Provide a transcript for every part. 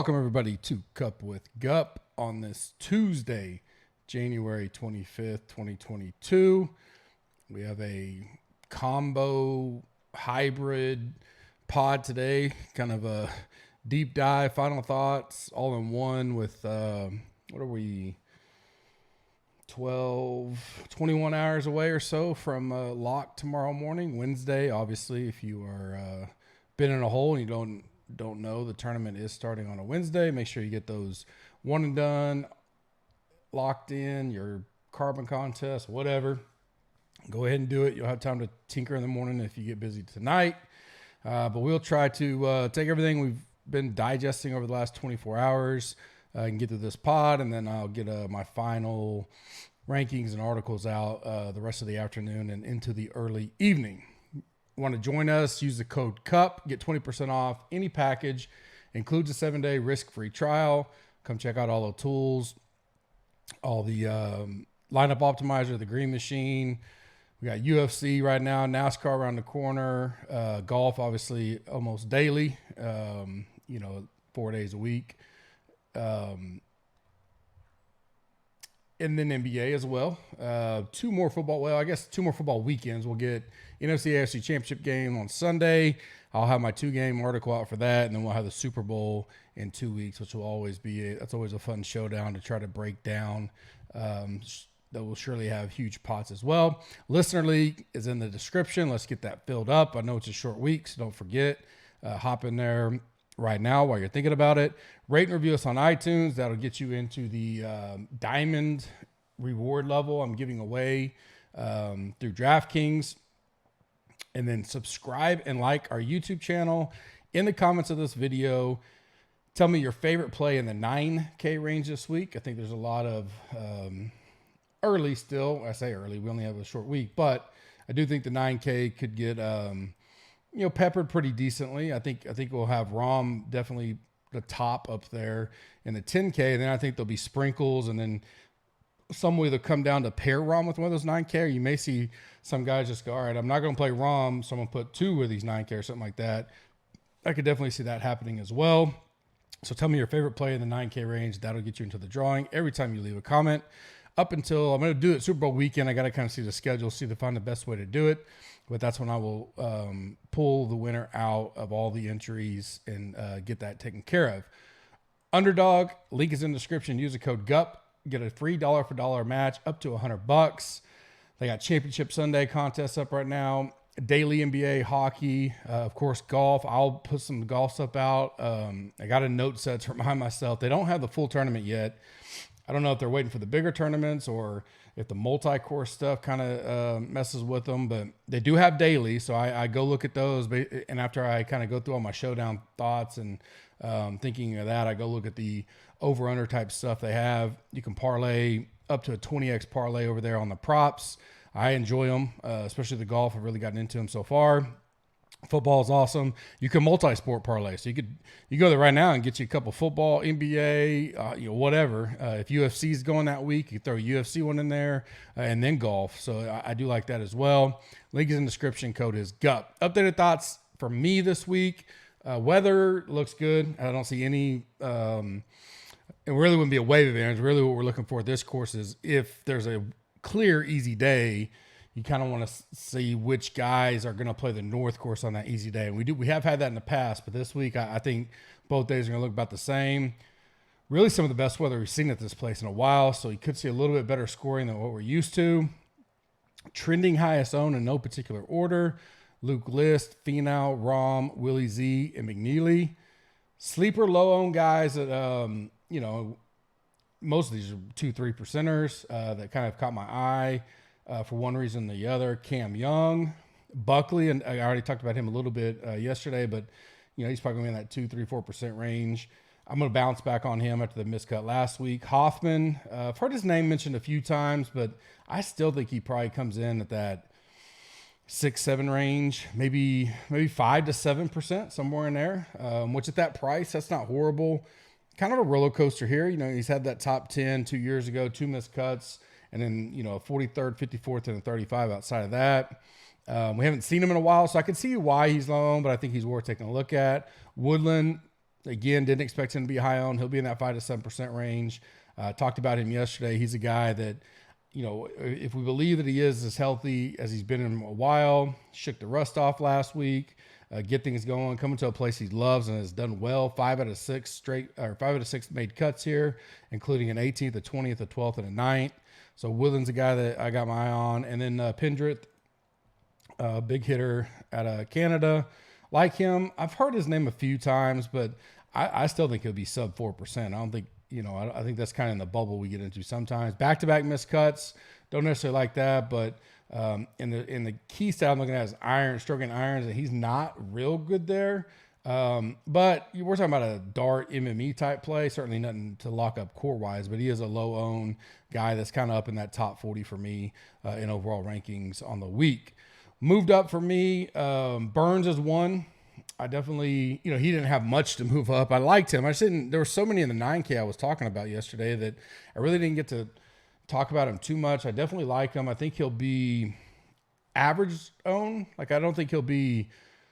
Welcome, everybody, to Cup with Gup on this Tuesday, January 25th, 2022. We have a combo hybrid pod today, kind of a deep dive, final thoughts, all in one with, what are we, 21 hours away or so from lock tomorrow morning, Wednesday. Obviously, if you are been in a hole and you don't know, the tournament is starting on a Wednesday. Make sure you get those one and done locked in, your carbon contest, whatever. Go ahead and do it. You'll have time to tinker in the morning if you get busy tonight. But we'll try to take everything we've been digesting over the last 24 hours and get to this pod, and then I'll get my final rankings and articles out the rest of the afternoon and into the early evening. Want to join us, use the code CUP, get 20% off any package, includes a 7-day risk-free trial. Come check out all the tools, all the lineup optimizer, the green machine. We got UFC right now, NASCAR around the corner, golf obviously almost daily, 4 days a week. And then NBA as well. Two more football weekends. We'll get NFC AFC Championship game on Sunday. I'll have my 2-game article out for that, and then we'll have the Super Bowl in 2 weeks, which will always be that's always a fun showdown to try to break down. That will surely have huge pots as well. Listener League is in the description. Let's get that filled up. I know it's a short week, so don't forget. Hop in there right now while you're thinking about it. Rate and review us on iTunes. That'll get you into the diamond reward level I'm giving away through DraftKings. And then subscribe and like our YouTube channel. In the comments of this video, tell me your favorite play in the 9K range this week. I think there's a lot of early still. I say early, we only have a short week, but I do think the 9K could get peppered pretty decently. I think we'll have Rom definitely the top up there in the 10K. And then I think there'll be sprinkles, and then some will either come down to pair Rom with one of those 9K, or you may see some guys just go, all right, I'm not going to play Rom, so I'm going to put 2 of these 9K or something like that. I could definitely see that happening as well. So tell me your favorite play in the 9K range. That'll get you into the drawing every time you leave a comment. Up until I'm going to do it Super Bowl weekend. I got to kind of see the schedule, find the best way to do it. But that's when I will pull the winner out of all the entries and get that taken care of. Underdog, link is in the description. Use the code GUP. Get a free dollar for dollar match up to $100. They got Championship Sunday contests up right now. Daily NBA, hockey, of course, golf. I'll put some golf stuff out. I got a note set to remind myself. They don't have the full tournament yet. I don't know if they're waiting for the bigger tournaments or if the multi-course stuff kind of messes with them, but they do have daily. So I go look at those. And after I kind of go through all my showdown thoughts and thinking of that, I go look at the over-under type stuff they have. You can parlay up to a 20x parlay over there on the props. I enjoy them, especially the golf. I've really gotten into them so far. Football is awesome. You can multi-sport parlay. So you go there right now and get you a couple football, NBA, whatever. If UFC is going that week, you throw a UFC one in there and then golf. So I do like that as well. Link is in the description. Code is GUP. Updated thoughts for me this week. Weather looks good. I don't see any, it really wouldn't be a wave advantage. Really what we're looking for at this course is if there's a clear, easy day, you kind of want to see which guys are going to play the North course on that easy day. And we have had that in the past, but this week I think both days are going to look about the same. Really some of the best weather we've seen at this place in a while, so you could see a little bit better scoring than what we're used to. Trending highest owned in no particular order: Luke List, Finau, Rom, Willie Z, and McNeely. Sleeper low owned guys that most of these are 2-3 percenters that kind of caught my eye. For one reason or the other. Cam Young, Buckley, and I already talked about him a little bit yesterday, but he's probably going to be in that 2-3-4% range. I'm going to bounce back on him after the miscut last week. Hoffman, I've heard his name mentioned a few times, but I still think he probably comes in at that 6-7 range, maybe 5 to 7%, somewhere in there. Which at that price, that's not horrible. Kind of a roller coaster here. He's had that top 10 2 years ago, 2 miscuts. And then, 43rd, 54th, and 35 outside of that. We haven't seen him in a while, so I can see why he's low, but I think he's worth taking a look at. Woodland, Again, didn't expect him to be high owned. He'll be in that 5 to 7% range. Talked about him yesterday. He's a guy that, if we believe that he is as healthy as he's been in a while, shook the rust off last week, get things going, coming to a place he loves and has done well. 5 out of 6 made cuts here, including an 18th, a 20th, a 12th, and a 9th. So Woodland's a guy that I got my eye on. And then Pendrith, big hitter out of Canada. Like him, I've heard his name a few times, but I still think he'll be sub 4%. I don't think, I think that's kind of in the bubble we get into sometimes. Back-to-back missed cuts, don't necessarily like that, but in the key stat I'm looking at is stroking irons, and he's not real good there. But we're talking about a dart MME type play, certainly nothing to lock up core-wise, but he is a low-owned guy that's kind of up in that top 40 for me in overall rankings on the week. Moved up for me, Burns is one. I definitely, he didn't have much to move up. I liked him. There were so many in the 9K I was talking about yesterday that I really didn't get to talk about him too much. I definitely like him. I think he'll be average own. Like, I don't think he'll be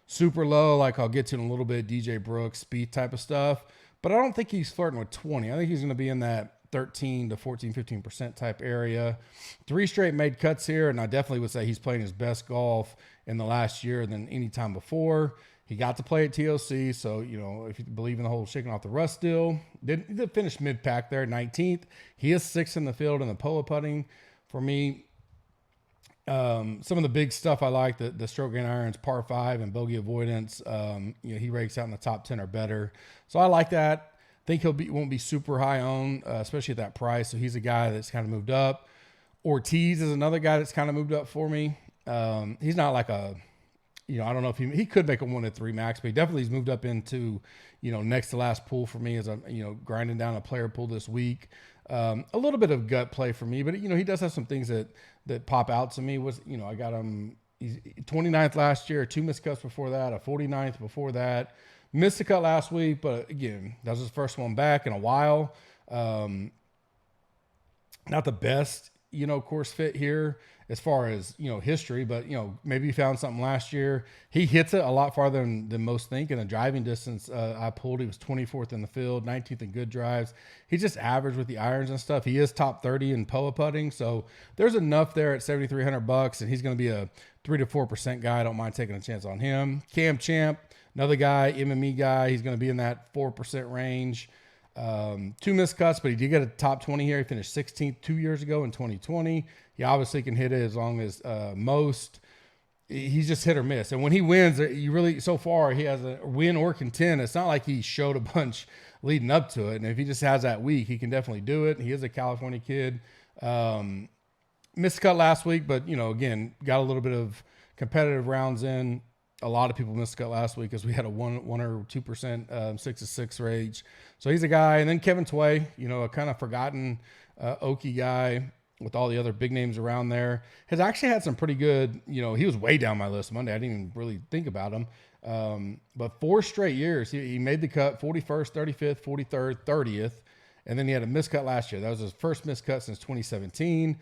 super low. Like, I'll get to in a little bit, DJ Brooks, speed type of stuff. But I don't think he's flirting with 20. I think he's going to be in that 13 to 14, 15% type area. 3 straight made cuts here, and I definitely would say he's playing his best golf in the last year than any time before. He got to play at TOC, so, if you believe in the whole shaking off the rust deal, he did finish mid-pack there, 19th. He is 6th in the field in the POA putting for me. Some of the big stuff I like, the stroke gain irons, par 5 and bogey avoidance, he rakes out in the top 10 or better. So I like that. Think won't be super high owned, especially at that price. So he's a guy that's kind of moved up. Ortiz is another guy that's kind of moved up for me. He's not like I don't know if he could make a 1 to 3 max, but he definitely has moved up into, next to last pool for me as I'm, grinding down a player pool this week. A little bit of gut play for me, but he does have some things that pop out to me. I got him, he's 29th last year, 2 missed cuts before that, a 49th before that. Missed a cut last week, but again, that was his first one back in a while. Not the best, course fit here as far as, history, but, maybe he found something last year. He hits it a lot farther than most think. In the driving distance I pulled, he was 24th in the field, 19th in good drives. He's just average with the irons and stuff. He is top 30 in POA putting, so there's enough there at $7,300, and he's going to be a 3 to 4% guy. I don't mind taking a chance on him. Cam Champ, another guy, MME guy. He's going to be in that 4% range. 2 missed cuts, but he did get a top 20 here. He finished 16th 2 years ago in 2020. He obviously can hit it as long as most. He's just hit or miss. And when he wins, so far, he has a win or contend. It's not like he showed a bunch leading up to it. And if he just has that week, he can definitely do it. He is a California kid. Missed a cut last week, but, again, got a little bit of competitive rounds in. A lot of people missed a cut last week because we had a 1 or 2% 6-6 range. So he's a guy. And then Kevin Tway, a kind of forgotten Okie guy with all the other big names around there, has actually had some pretty good, he was way down my list Monday. I didn't even really think about him. But 4 straight years, he made the cut 41st, 35th, 43rd, 30th. And then he had a miscut last year. That was his first miscut since 2017.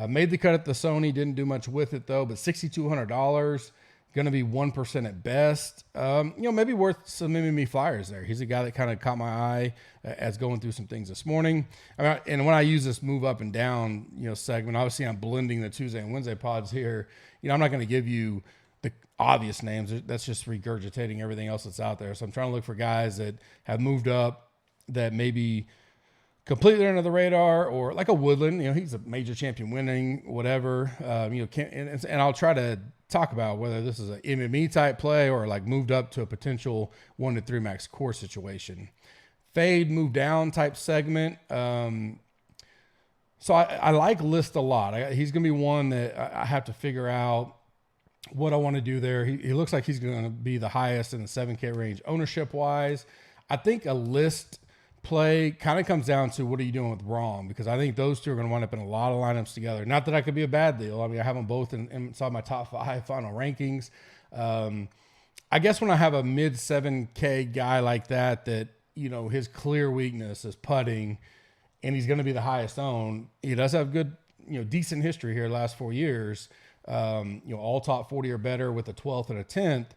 Made the cut at the Sony, didn't do much with it though, but $6,200. Going to be 1% at best. Maybe worth some MME flyers there. He's a guy that kind of caught my eye as going through some things this morning. And when I use this move up and down, segment, obviously I'm blending the Tuesday and Wednesday pods here. I'm not going to give you the obvious names. That's just regurgitating everything else that's out there. So I'm trying to look for guys that have moved up that maybe completely under the radar, or like a Woodland, he's a major champion winning, whatever, and I'll try to talk about whether this is an MME type play or like moved up to a potential 1 to 3 max core situation. Fade, move down type segment. So I like List a lot. He's going to be one that I have to figure out what I want to do there. He looks like he's going to be the highest in the 7K range ownership wise. I think a List play kind of comes down to what are you doing with Rom, because I think those two are going to wind up in a lot of lineups together. Not that that could be a bad deal. I have them both inside my top 5 final rankings. I guess when I have a mid 7K guy like that, his clear weakness is putting, and he's going to be the highest owned. He does have good, decent history here the last 4 years. All top 40 or better with a 12th and a 10th.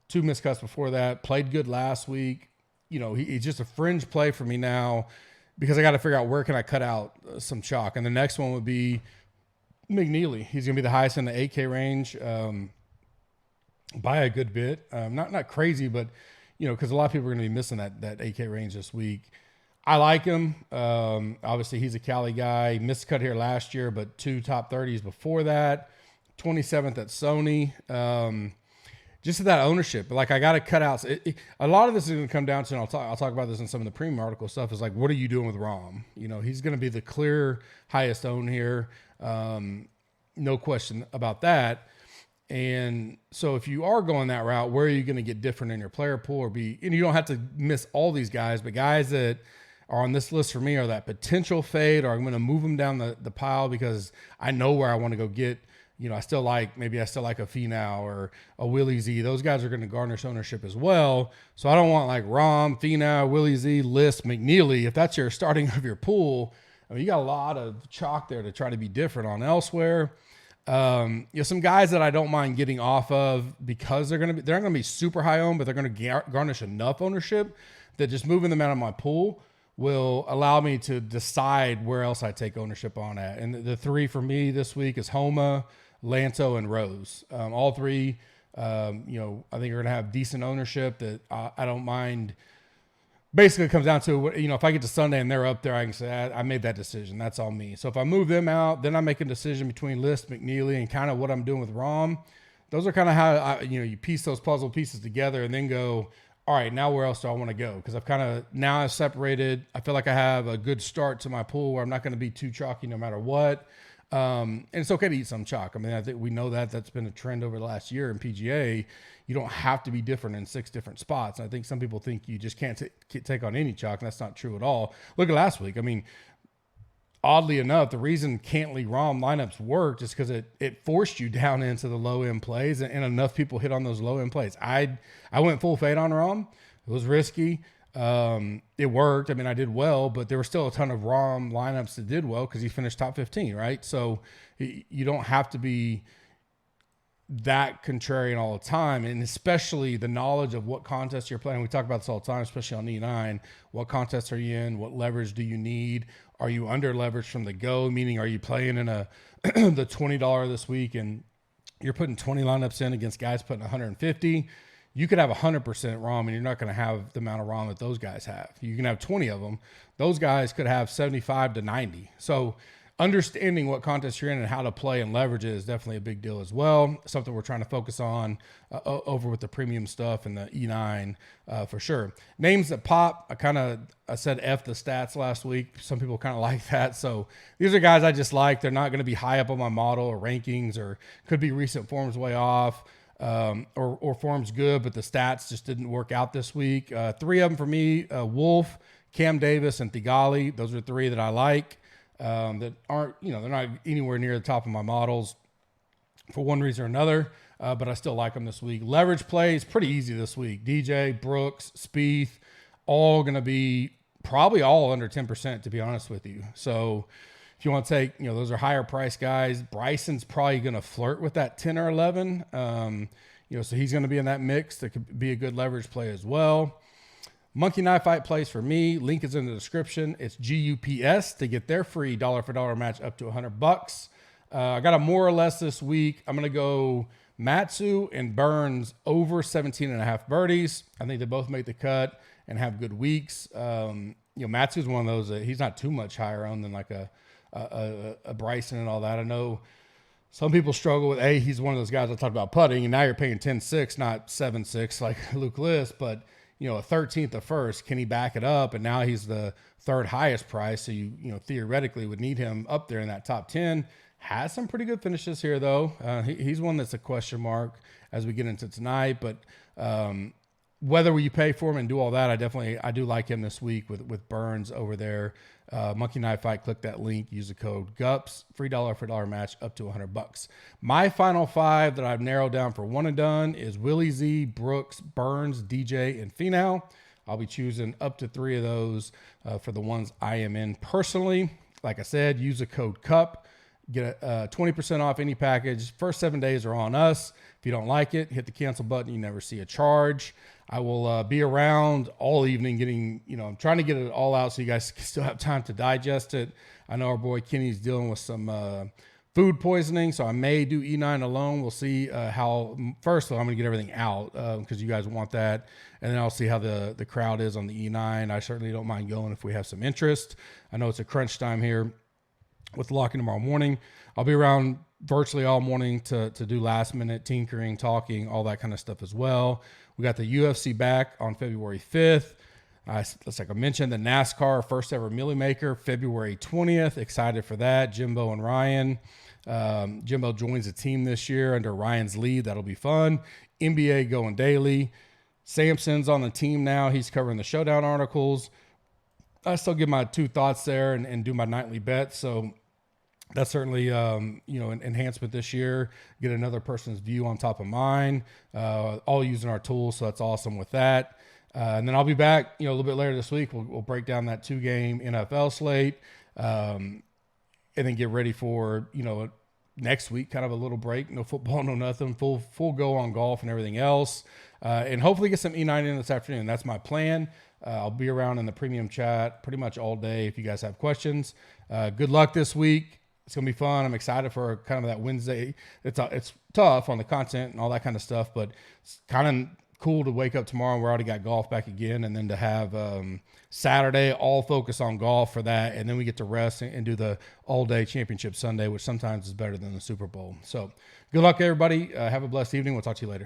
2 missed cuts before that. Played good last week. he's just a fringe play for me now because I got to figure out where can I cut out some chalk. And the next one would be McNeely. He's going to be the highest in the 8K range by a good bit. Not crazy, but, because a lot of people are going to be missing that 8K range this week. I like him. Obviously, he's a Cali guy. Missed cut here last year, but 2 top 30s before that. 27th at Sony. Just that ownership. Like, I got to cut out. A lot of this is going to come down to, and I'll talk about this in some of the premium article stuff, is like, what are you doing with Rom? He's going to be the clear highest own here. No question about that. And so if you are going that route, where are you going to get different in your player pool and you don't have to miss all these guys, but guys that are on this list for me are that potential fade, or I'm going to move them down the pile because I know where I want to go get, I still like a Finau or a Willie Z. Those guys are going to garnish ownership as well. So I don't want like Rom, Finau, Willie Z, List, McNeely. If that's your starting of your pool, you got a lot of chalk there to try to be different on elsewhere. Some guys that I don't mind getting off of because they're not going to be super high owned, but they're going to garnish enough ownership that just moving them out of my pool will allow me to decide where else I take ownership on at. And the 3 for me this week is Homa, Lanto, and Rose. All 3, I think are going to have decent ownership that I don't mind. Basically, it comes down to, if I get to Sunday and they're up there, I can say, I made that decision. That's all me. So if I move them out, then I make a decision between List, McNeely, and kind of what I'm doing with Rom. Those are kind of how, you piece those puzzle pieces together and then go, all right, now where else do I want to go? Because I've separated. I feel like I have a good start to my pool where I'm not going to be too chalky no matter what. And it's okay to eat some chalk. I think we know that's been a trend over the last year in PGA. You don't have to be different in 6 different spots. And I think some people think you just can't take on any chalk, and that's not true at all. Look at last week. Oddly enough, the reason Cantley Rom lineups worked is because it forced you down into the low end plays, and enough people hit on those low end plays. I went full fade on Rom. It was risky. It worked. I did well, but there were still a ton of Rom lineups that did well because he finished top 15, right? So you don't have to be that contrarian all the time, and especially the knowledge of what contest you're playing. We talk about this all the time, especially on E9. What contests are you in? What leverage do you need? Are you under leveraged from the go? Meaning, are you playing in the $20 this week and you're putting 20 lineups in against guys putting 150? You could have 100% ROM and you're not going to have the amount of ROM that those guys have. You can have 20 of them. Those guys could have 75 to 90. So understanding what contest you're in and how to play and leverage it is definitely a big deal as well. Something we're trying to focus on over with the premium stuff and the E9 for sure. Names that pop, I said F the stats last week. Some people kind of like that. So these are guys I just like. They're not going to be high up on my model or rankings, or could be recent forms way off. Or form's good, but the stats just didn't work out this week. 3 of them for me, Wolf, Cam Davis, and Thigali. Those are 3 that I like. That aren't, they're not anywhere near the top of my models for one reason or another, but I still like them this week. Leverage plays pretty easy this week. DJ, Brooks, Spieth, all going to be probably all under 10%, to be honest with you. So if you want to take, those are higher price guys. Bryson's probably going to flirt with that 10 or 11. So he's going to be in that mix. That could be a good leverage play as well. Monkey Knife Fight plays for me. Link is in the description. It's GUPS to get their free dollar for dollar match up to $100. I got a more or less this week. I'm going to go Matsu and Burns over 17.5 birdies. I think they both make the cut and have good weeks. Matsu's one of those that he's not too much higher on than like a Bryson and all that. I know some people struggle with, he's one of those guys I talked about putting, and now you're paying 10-6, not 7-6 like Luke List, but a 13th of first, can he back it up? And now he's the 3rd highest price. So you theoretically would need him up there in that top 10. Has some pretty good finishes here though. He's one that's a question mark as we get into tonight, but whether you pay for him and do all that, I do like him this week with Burns over there. Monkey Knife Fight, click that link, use the code GUPS, free dollar for dollar match up to $100. My final 5 that I've narrowed down for one and done is Willie Z, Brooks, Burns, DJ, and Finau. I'll be choosing up to 3 of those for the ones I am in personally. Like I said, use the code CUP. Get a 20% off any package. First 7 days are on us. If you don't like it, hit the cancel button. You never see a charge. I will be around all evening getting, I'm trying to get it all out so you guys still have time to digest it. I know our boy Kenny's dealing with some food poisoning, so I may do E9 alone. We'll see how. First, though, I'm going to get everything out because you guys want that, and then I'll see how the crowd is on the E9. I certainly don't mind going if we have some interest. I know it's a crunch time here with locking tomorrow morning. I'll be around virtually all morning to do last minute tinkering, talking, all that kind of stuff as well. We got the UFC back on February 5th. It's like I mentioned, the NASCAR first ever Millie Maker, February 20th. Excited for that. Jimbo and Ryan. Jimbo joins the team this year under Ryan's lead. That'll be fun. NBA going daily. Sampson's on the team now. He's covering the Showdown articles. I still give my 2 thoughts there and do my nightly bets. So that's certainly, an enhancement this year. Get another person's view on top of mine, all using our tools. So that's awesome with that. And then I'll be back, a little bit later this week. We'll break down that 2-game NFL slate, and then get ready for, next week, kind of a little break. No football, no nothing. Full go on golf and everything else. And hopefully get some E9 in this afternoon. That's my plan. I'll be around in the premium chat pretty much all day if you guys have questions. Good luck this week. It's going to be fun. I'm excited for kind of that Wednesday. It's tough on the content and all that kind of stuff, but it's kind of cool to wake up tomorrow and we already got golf back again, and then to have Saturday all focus on golf for that, and then we get to rest and do the all-day championship Sunday, which sometimes is better than the Super Bowl. So good luck, everybody. Have a blessed evening. We'll talk to you later.